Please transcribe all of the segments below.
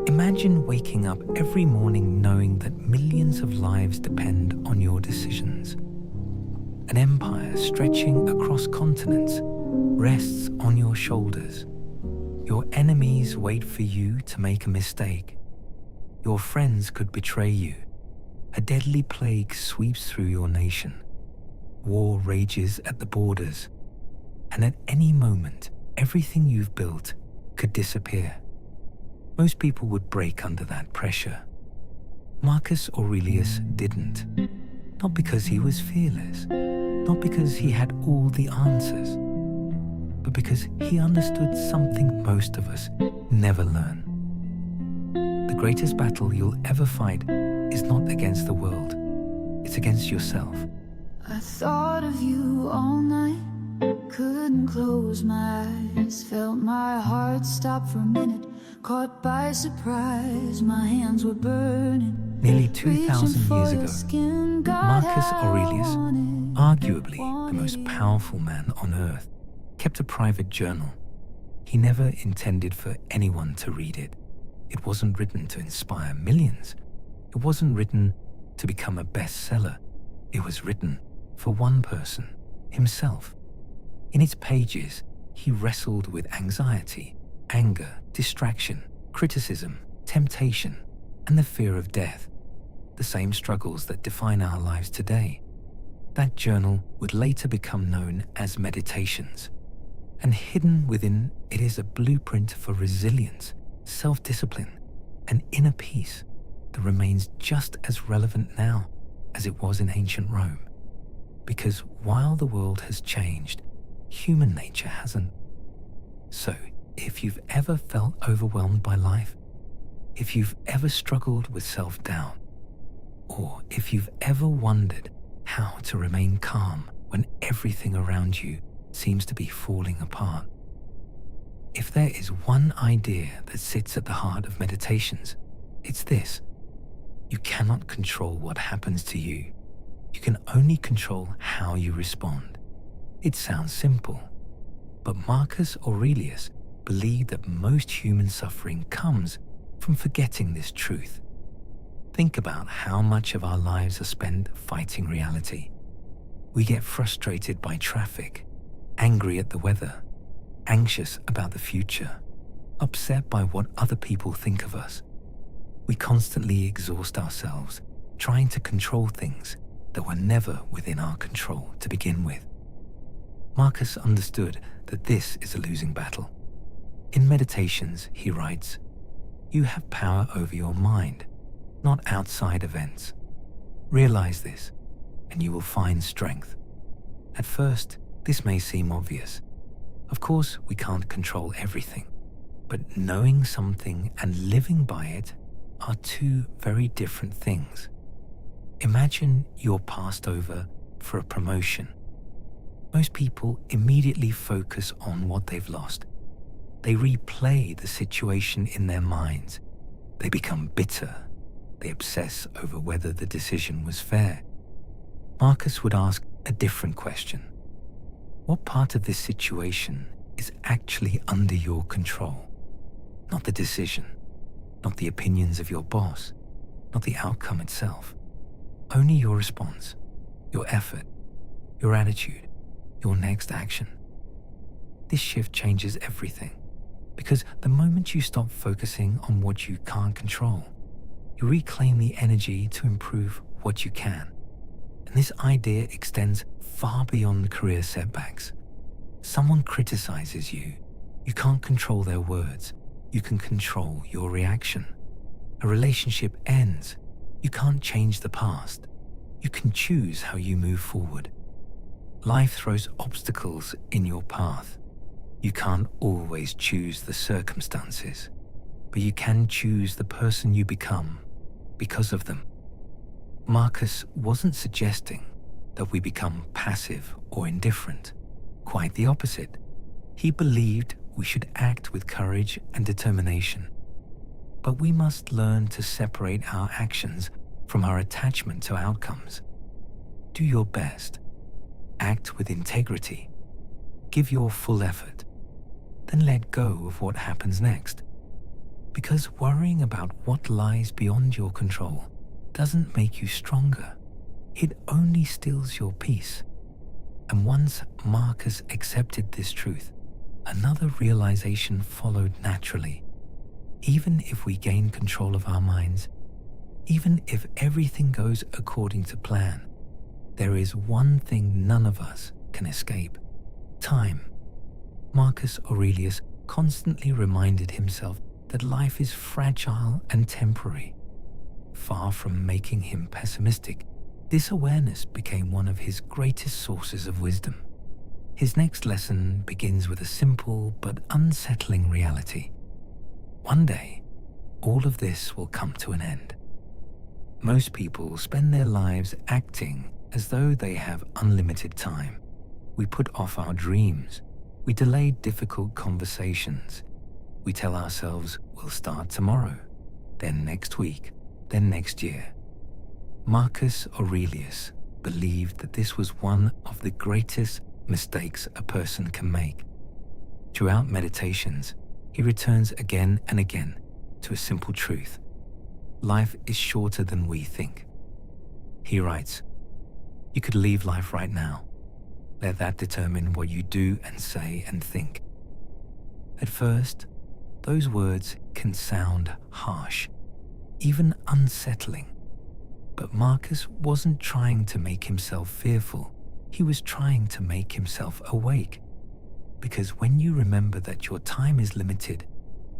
Imagine waking up every morning knowing that millions of lives depend on your decisions. An empire stretching across continents rests on your shoulders. Your enemies wait for you to make a mistake. Your friends could betray you. A deadly plague sweeps through your nation. War rages at the borders. And at any moment, everything you've built could disappear. Most people would break under that pressure. Marcus Aurelius didn't. Not because he was fearless, not because he had all the answers, but because he understood something most of us never learn. The greatest battle you'll ever fight is not against the world, it's against yourself. I thought of you all night, couldn't close my eyes, felt my heart stop for a minute, caught by surprise, my hands were burning. Nearly 2,000 years ago, Marcus Aurelius, arguably the most powerful man on earth, kept a private journal. He never intended for anyone to read it. It wasn't written to inspire millions. It wasn't written to become a bestseller. It was written for one person, himself. In its pages, he wrestled with anxiety, anger, distraction, criticism, temptation, and the fear of death, the same struggles that define our lives today. That journal would later become known as Meditations, and hidden within it is a blueprint for resilience, self-discipline, and inner peace that remains just as relevant now as it was in ancient Rome. Because while the world has changed, human nature hasn't. So, if you've ever felt overwhelmed by life, if you've ever struggled with self-doubt, or if you've ever wondered how to remain calm when everything around you seems to be falling apart, if there is one idea that sits at the heart of Meditations, it's this: you cannot control what happens to you. You can only control how you respond. It sounds simple, but Marcus Aurelius believed that most human suffering comes from forgetting this truth. Think about how much of our lives are spent fighting reality. We get frustrated by traffic, angry at the weather, anxious about the future, upset by what other people think of us. We constantly exhaust ourselves trying to control things that were never within our control to begin with. Marcus understood that this is a losing battle. In Meditations, he writes, "You have power over your mind, not outside events. Realize this, and you will find strength." At first, this may seem obvious. Of course, we can't control everything, but knowing something and living by it are two very different things. Imagine you're passed over for a promotion. Most people immediately focus on what they've lost. They replay the situation in their minds. They become bitter. They obsess over whether the decision was fair. Marcus would ask a different question. What part of this situation is actually under your control? Not the decision, not the opinions of your boss, not the outcome itself. Only your response, your effort, your attitude, your next action. This shift changes everything, because the moment you stop focusing on what you can't control, you reclaim the energy to improve what you can. And this idea extends far beyond career setbacks. Someone criticizes you. You can't control their words. You can control your reaction. A relationship ends. You can't change the past. You can choose how you move forward. Life throws obstacles in your path. You can't always choose the circumstances, but you can choose the person you become because of them. Marcus wasn't suggesting that we become passive or indifferent. Quite the opposite. He believed we should act with courage and determination. But we must learn to separate our actions from our attachment to outcomes. Do your best. Act with integrity. Give your full effort. then let go of what happens next. Because worrying about what lies beyond your control doesn't make you stronger. It only steals your peace. And once Marcus accepted this truth, another realization followed naturally. Even if we gain control of our minds, even if everything goes according to plan, there is one thing none of us can escape: time. Marcus Aurelius constantly reminded himself that life is fragile and temporary. Far from making him pessimistic, this awareness became one of his greatest sources of wisdom. His next lesson begins with a simple but unsettling reality. One day, all of this will come to an end. Most people spend their lives acting as though they have unlimited time. We put off our dreams. We delay difficult conversations. We tell ourselves we'll start tomorrow, then next week, then next year. Marcus Aurelius believed that this was one of the greatest mistakes a person can make. Throughout meditations, he returns again and again to a simple truth: life is shorter than we think. He writes, "You could leave life right now. Let that determine what you do and say and think." At first, those words can sound harsh, even unsettling. But Marcus wasn't trying to make himself fearful. He was trying to make himself awake. Because when you remember that your time is limited,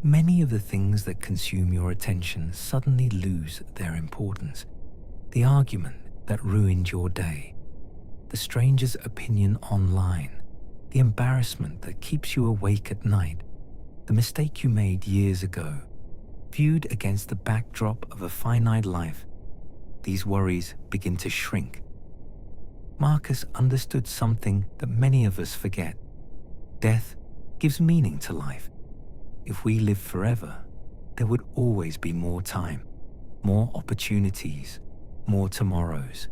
many of the things that consume your attention suddenly lose their importance. The argument that ruined your day, the stranger's opinion online, the embarrassment that keeps you awake at night, the mistake you made years ago, viewed against the backdrop of a finite life, these worries begin to shrink. Marcus understood something that many of us forget. Death gives meaning to life. If we lived forever, there would always be more time, more opportunities, more tomorrows.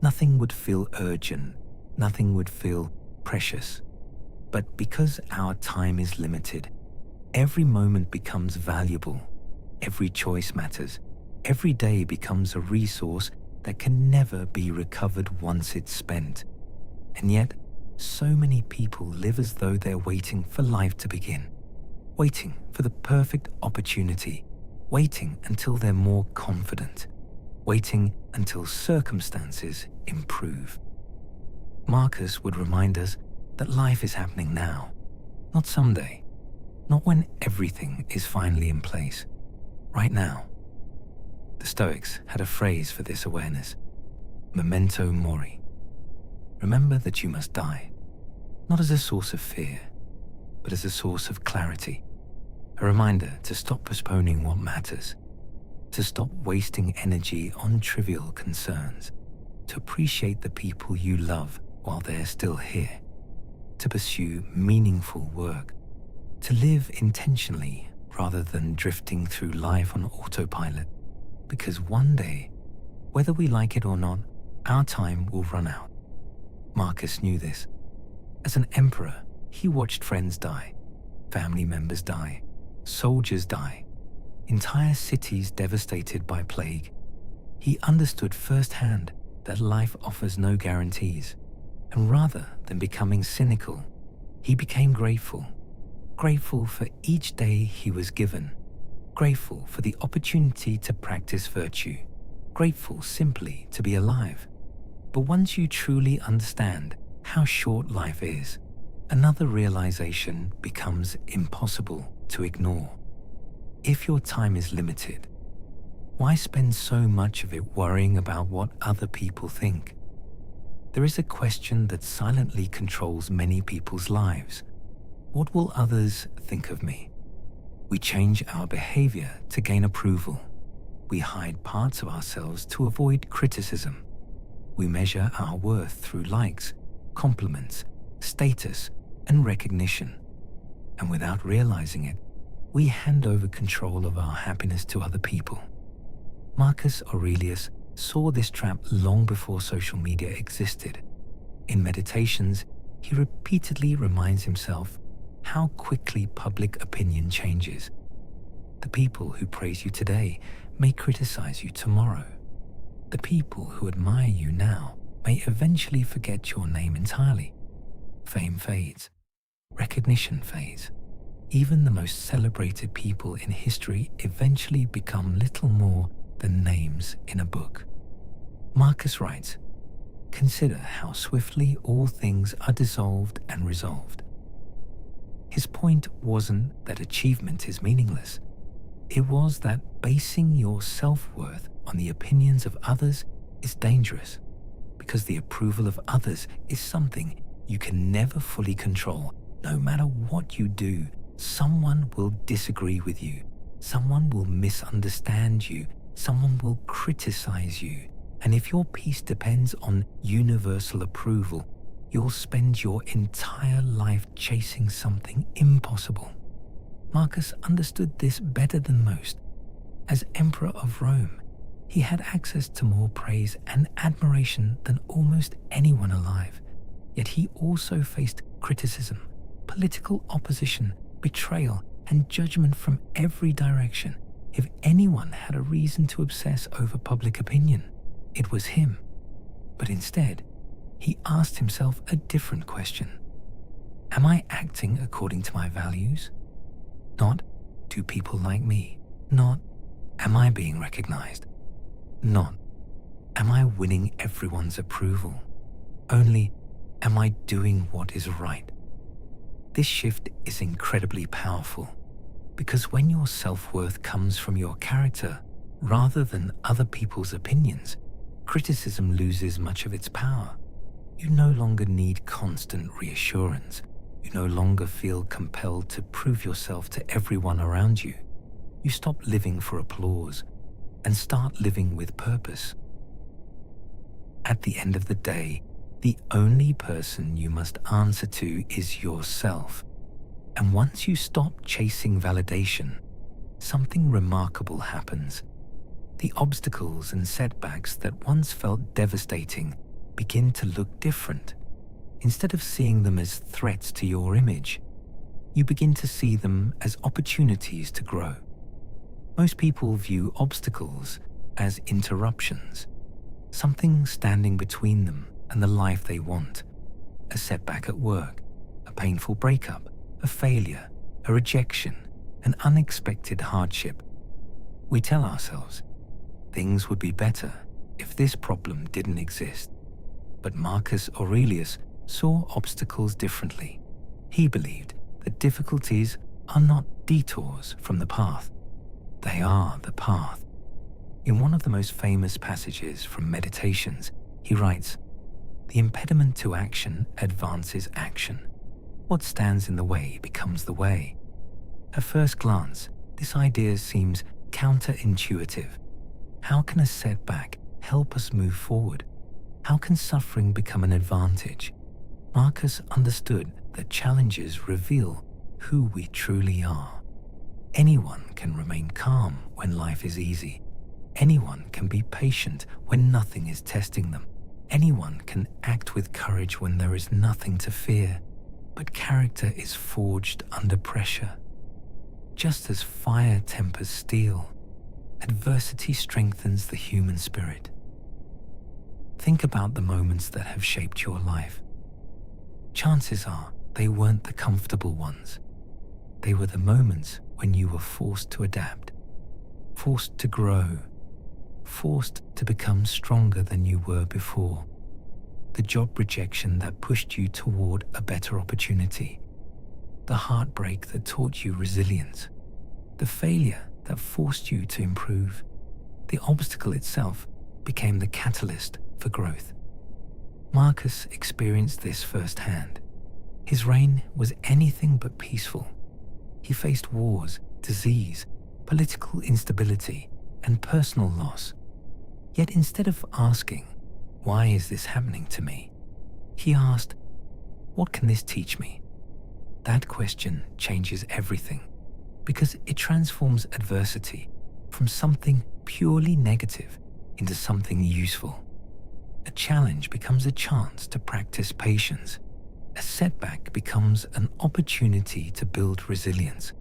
Nothing would feel urgent, nothing would feel precious. But because our time is limited, every moment becomes valuable, every choice matters, every day becomes a resource that can never be recovered once it's spent. And yet, so many people live as though they're waiting for life to begin, waiting for the perfect opportunity, waiting until they're more confident, waiting until circumstances improve. Marcus would remind us that life is happening now, not someday, not when everything is finally in place, right now. The Stoics had a phrase for this awareness: memento mori. Remember that you must die, not as a source of fear, but as a source of clarity. A reminder to stop postponing what matters, to stop wasting energy on trivial concerns, to appreciate the people you love while they're still here, to pursue meaningful work, to live intentionally rather than drifting through life on autopilot. Because one day, whether we like it or not, our time will run out. Marcus knew this. As an emperor, he watched friends die, family members die, soldiers die, entire cities devastated by plague. He understood firsthand that life offers no guarantees, and rather than becoming cynical, he became grateful. Grateful for each day he was given, grateful for the opportunity to practice virtue, grateful simply to be alive. But once you truly understand how short life is, another realization becomes impossible to ignore. If your time is limited, why spend so much of it worrying about what other people think? There is a question that silently controls many people's lives. What will others think of me? We change our behavior to gain approval. We hide parts of ourselves to avoid criticism. We measure our worth through likes, compliments, status, and recognition. And without realizing it, we hand over control of our happiness to other people. Marcus Aurelius saw this trap long before social media existed. In meditations, he repeatedly reminds himself, how quickly public opinion changes. The people who praise you today may criticize you tomorrow. The people who admire you now may eventually forget your name entirely. Fame fades. Recognition fades. Even the most celebrated people in history eventually become little more than names in a book. Marcus writes, "Consider how swiftly all things are dissolved and resolved." His point wasn't that achievement is meaningless. It was that basing your self-worth on the opinions of others is dangerous, because the approval of others is something you can never fully control. No matter what you do, someone will disagree with you, someone will misunderstand you, someone will criticize you, and if your peace depends on universal approval, you'll spend your entire life chasing something impossible. Marcus understood this better than most. As Emperor of Rome, he had access to more praise and admiration than almost anyone alive. Yet he also faced criticism, political opposition, betrayal, and judgment from every direction. If anyone had a reason to obsess over public opinion, it was him. But instead, he asked himself a different question. Am I acting according to my values? Not, do people like me? Not, am I being recognized? Not, am I winning everyone's approval? Only, am I doing what is right? This shift is incredibly powerful, because when your self-worth comes from your character rather than other people's opinions, criticism loses much of its power. You no longer need constant reassurance. You no longer feel compelled to prove yourself to everyone around you. You stop living for applause and start living with purpose. At the end of the day, the only person you must answer to is yourself. And once you stop chasing validation, something remarkable happens. The obstacles and setbacks that once felt devastating begin to look different. Instead of seeing them as threats to your image, you begin to see them as opportunities to grow. Most people view obstacles as interruptions, something standing between them and the life they want. A setback at work, a painful breakup, a failure, a rejection, an unexpected hardship. We tell ourselves, things would be better if this problem didn't exist. But Marcus Aurelius saw obstacles differently. He believed that difficulties are not detours from the path. They are the path. In one of the most famous passages from Meditations, he writes, "The impediment to action advances action. What stands in the way becomes the way." At first glance, this idea seems counterintuitive. How can a setback help us move forward? How can suffering become an advantage? Marcus understood that challenges reveal who we truly are. Anyone can remain calm when life is easy. Anyone can be patient when nothing is testing them. Anyone can act with courage when there is nothing to fear. But character is forged under pressure. Just as fire tempers steel, adversity strengthens the human spirit. Think about the moments that have shaped your life. Chances are they weren't the comfortable ones. They were the moments when you were forced to adapt, forced to grow, forced to become stronger than you were before. The job rejection that pushed you toward a better opportunity. The heartbreak that taught you resilience. The failure that forced you to improve. The obstacle itself became the catalyst for growth. Marcus experienced this firsthand. His reign was anything but peaceful. He faced wars, disease, political instability, and personal loss. Yet instead of asking, "Why is this happening to me?" he asked, "What can this teach me?" That question changes everything, because it transforms adversity from something purely negative into something useful. A challenge becomes a chance to practice patience. a setback becomes an opportunity to build resilience.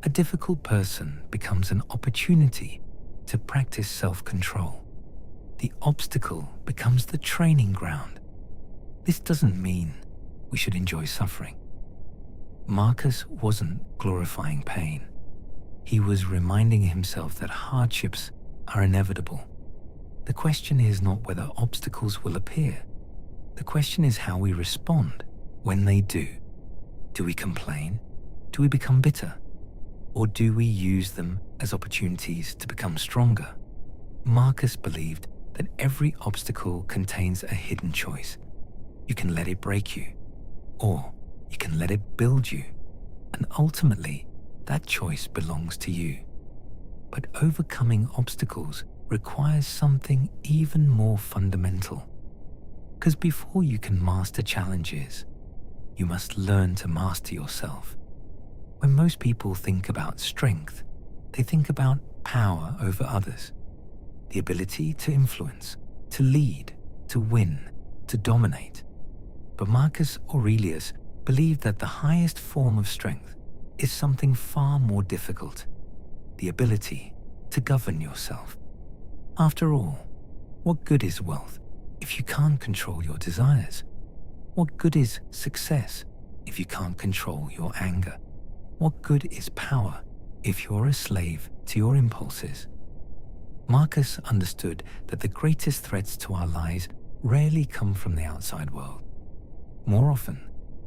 A difficult person becomes an opportunity to practice self-control. The obstacle becomes the training ground. This doesn't mean we should enjoy suffering. Marcus wasn't glorifying pain. He was reminding himself that hardships are inevitable. The question is not whether obstacles will appear. The question is how we respond when they do. Do we complain? Do we become bitter? Or do we use them as opportunities to become stronger? Marcus believed that every obstacle contains a hidden choice. You can let it break you, or you can let it build you, and ultimately, that choice belongs to you. But overcoming obstacles requires something even more fundamental. Because before you can master challenges, you must learn to master yourself. When most people think about strength, they think about power over others, the ability to influence, to lead, to win, to dominate. But Marcus Aurelius believed that the highest form of strength is something far more difficult, the ability to govern yourself. After all, what good is wealth if you can't control your desires? What good is success if you can't control your anger? What good is power if you're a slave to your impulses? Marcus understood that the greatest threats to our lives rarely come from the outside world. More often,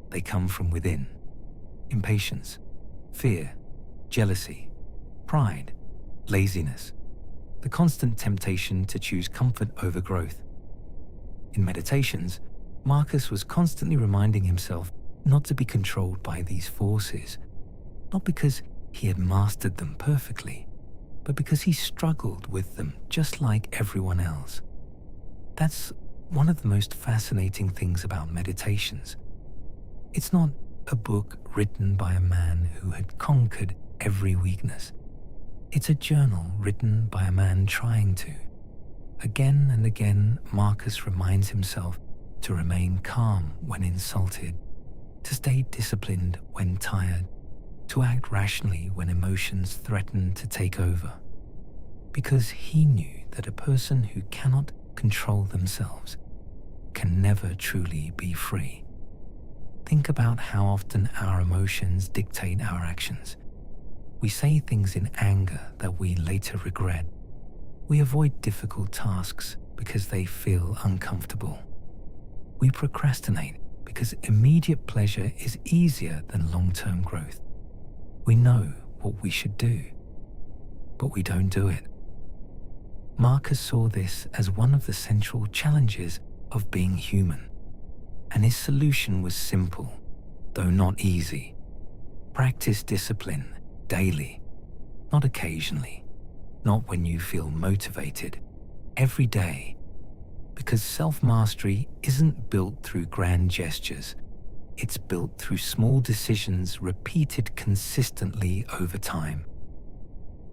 they come from within. Impatience, fear, jealousy, pride, laziness, the constant temptation to choose comfort over growth. In meditations, Marcus was constantly reminding himself not to be controlled by these forces, not because he had mastered them perfectly, but because he struggled with them just like everyone else. That's one of the most fascinating things about meditations. It's not a book written by a man who had conquered every weakness. It's a journal written by a man trying to. Again and again, Marcus reminds himself to remain calm when insulted, to stay disciplined when tired, to act rationally when emotions threaten to take over. Because he knew that a person who cannot control themselves can never truly be free. Think about how often our emotions dictate our actions. We say things in anger that we later regret. We avoid difficult tasks because they feel uncomfortable. We procrastinate because immediate pleasure is easier than long-term growth. We know what we should do, but we don't do it. Marcus saw this as one of the central challenges of being human, and his solution was simple, though not easy. Practice discipline daily, not occasionally, not when you feel motivated, every day. Because self-mastery isn't built through grand gestures. It's built through small decisions repeated consistently over time.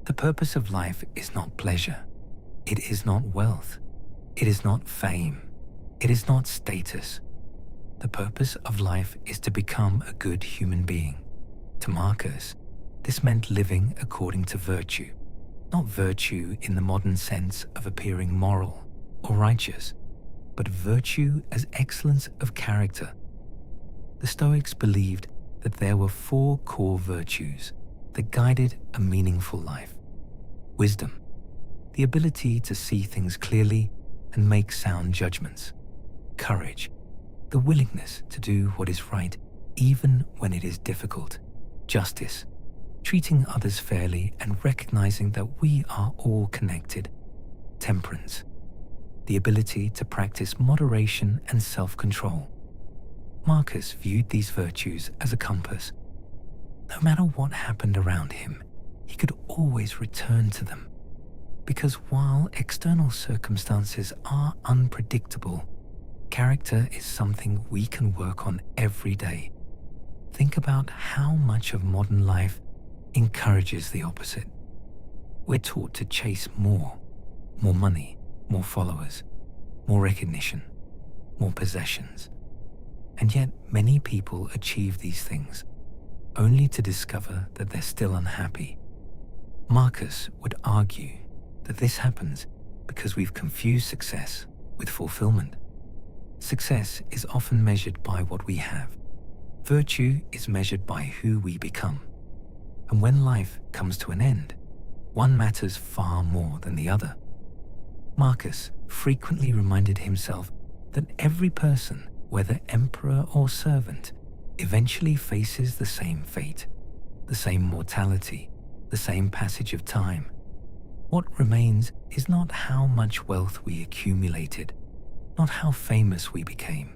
The purpose of life is not pleasure. It is not wealth. It is not fame. It is not status. The purpose of life is to become a good human being. To Marcus, this meant living according to virtue, not virtue in the modern sense of appearing moral or righteous, but virtue as excellence of character. The Stoics believed that there were 4 core virtues that guided a meaningful life. Wisdom, the ability to see things clearly and make sound judgments. Courage, the willingness to do what is right even when it is difficult. Justice, treating others fairly and recognizing that we are all connected. Temperance, the ability to practice moderation and self-control. Marcus viewed these virtues as a compass. No matter what happened around him, he could always return to them. Because while external circumstances are unpredictable, character is something we can work on every day. Think about how much of modern life encourages the opposite. We're taught to chase more money, more followers, more recognition, more possessions. And yet many people achieve these things, only to discover that they're still unhappy. Marcus would argue that this happens because we've confused success with fulfillment. Success is often measured by what we have. Virtue is measured by who we become. And when life comes to an end, one matters far more than the other. Marcus frequently reminded himself that every person, whether emperor or servant, eventually faces the same fate, the same mortality, the same passage of time. What remains is not how much wealth we accumulated, not how famous we became,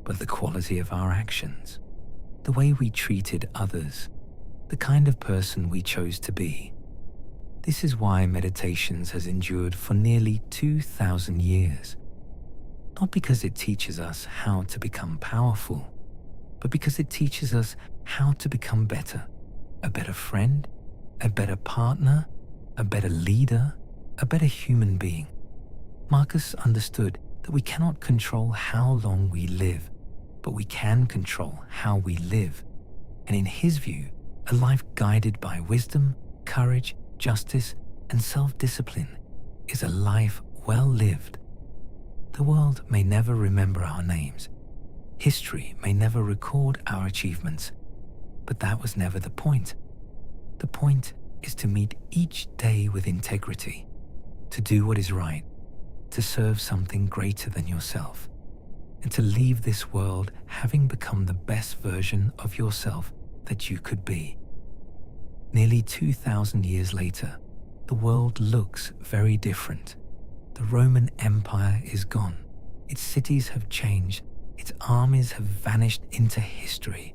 but the quality of our actions, the way we treated others, the kind of person we chose to be. This is why meditations has endured for nearly 2,000 years. Not because it teaches us how to become powerful, but because it teaches us how to become better, a better friend, a better partner, a better leader, a better human being. Marcus understood that we cannot control how long we live, but we can control how we live. And in his view, a life guided by wisdom, courage, justice, and self-discipline is a life well lived. The world may never remember our names. History may never record our achievements, but that was never the point. The point is to meet each day with integrity, to do what is right, to serve something greater than yourself, and to leave this world having become the best version of yourself that you could be. Nearly 2,000 years later, the world looks very different. The Roman Empire is gone. Its cities have changed. Its armies have vanished into history.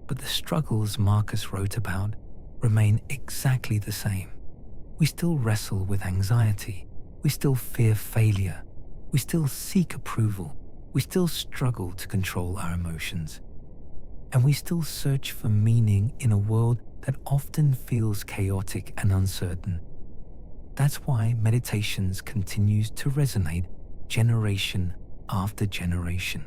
But the struggles Marcus wrote about remain exactly the same. We still wrestle with anxiety. We still fear failure. We still seek approval. We still struggle to control our emotions. And we still search for meaning in a world that often feels chaotic and uncertain. That's why meditations continues to resonate generation after generation.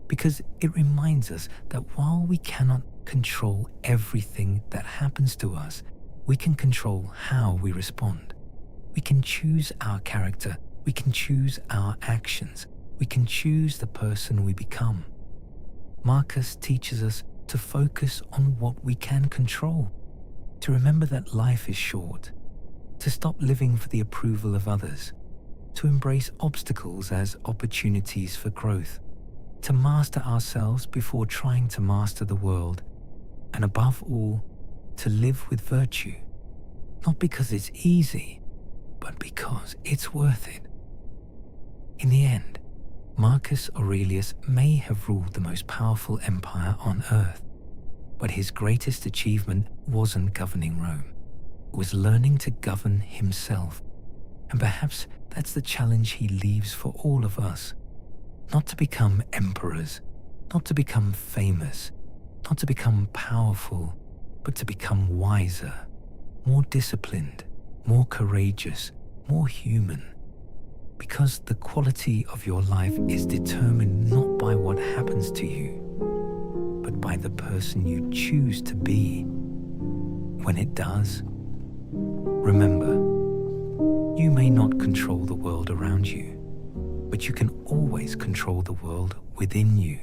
Because it reminds us that while we cannot control everything that happens to us, we can control how we respond. We can choose our character. We can choose our actions. We can choose the person we become. Marcus teaches us to focus on what we can control, to remember that life is short, to stop living for the approval of others, to embrace obstacles as opportunities for growth, to master ourselves before trying to master the world, and above all, to live with virtue, not because it's easy, but because it's worth it. In the end, Marcus Aurelius may have ruled the most powerful empire on earth, but his greatest achievement wasn't governing Rome. It was learning to govern himself. And perhaps that's the challenge he leaves for all of us. Not to become emperors, not to become famous, not to become powerful, but to become wiser, more disciplined, more courageous, more human. Because the quality of your life is determined not by what happens to you, but by the person you choose to be when it does. Remember, you may not control the world around you, but you can always control the world within you.